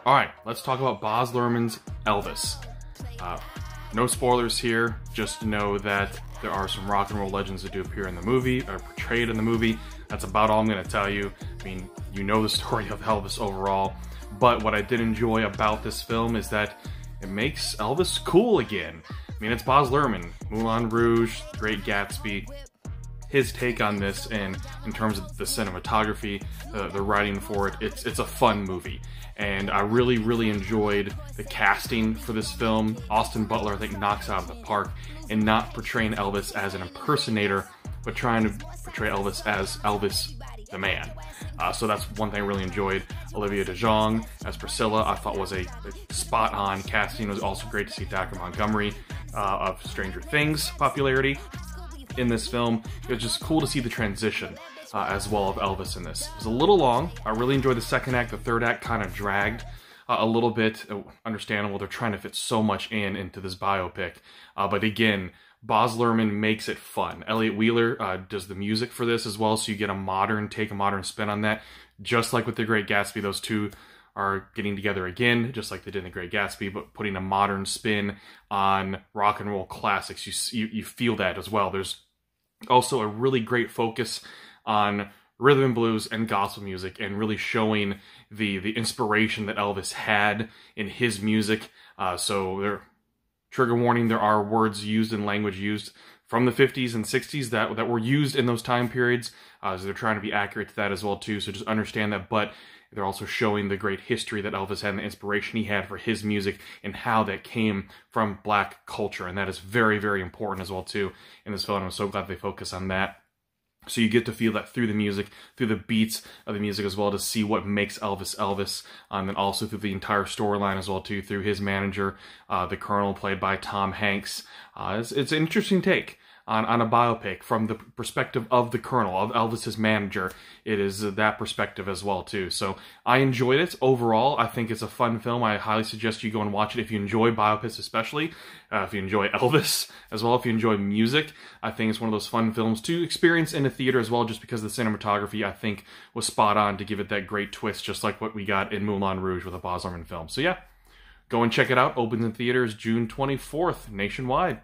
Alright, let's talk about Baz Luhrmann's Elvis. No spoilers here, just know that there are some rock and roll legends that do appear in the movie, or portrayed in the movie. That's about all I'm going to tell you. I mean, you know the story of Elvis overall, but what I did enjoy about this film is that it makes Elvis cool again. I mean, it's Baz Luhrmann, Moulin Rouge, Great Gatsby. His take on this, and in terms of the cinematography, the writing for it, it's a fun movie. And I really enjoyed the casting for this film. Austin Butler, I think, knocks out of the park in not portraying Elvis as an impersonator, but trying to portray Elvis as Elvis the man. So that's one thing I really enjoyed. Olivia DeJonge as Priscilla, I thought was a spot-on casting. It was also great to see Dacre Montgomery of Stranger Things popularity in this film. It was just cool to see the transition as well of Elvis in this. It was a little long. I really enjoyed the second act. The third act kind of dragged a little bit. Understandable, they're trying to fit so much into this biopic. But again, Baz Luhrmann makes it fun. Elliot Wheeler does the music for this as well, so you get a modern spin on that. Just like with The Great Gatsby, those two are getting together again, just like they did in The Great Gatsby, but putting a modern spin on rock and roll classics. You feel that as well. There's also a really great focus on rhythm and blues and gospel music, and really showing the inspiration that Elvis had in his music. So trigger warning, there are words used and language used from the 50s and 60s that were used in those time periods. So they're trying to be accurate to that as well too, so just understand that. But they're also showing the great history that Elvis had and the inspiration he had for his music and how that came from black culture. And that is very important as well too in this film. I'm so glad they focus on that. So you get to feel that through the music, through the beats of the music as well, to see what makes Elvis Elvis, and also through the entire storyline as well too, through his manager, the Colonel, played by Tom Hanks. It's an interesting take on a biopic from the perspective of the Colonel, of Elvis's manager. It is that perspective as well too. So I enjoyed it overall. I think it's a fun film. I highly suggest you go and watch it if you enjoy biopics, especially if you enjoy Elvis as well, if you enjoy music. I think it's one of those fun films to experience in a theater as well, just because the cinematography, I think, was spot on to give it that great twist, just like what we got in Moulin Rouge with a Baz Luhrmann film. So yeah, go and check it out. Opens in theaters June 24th nationwide.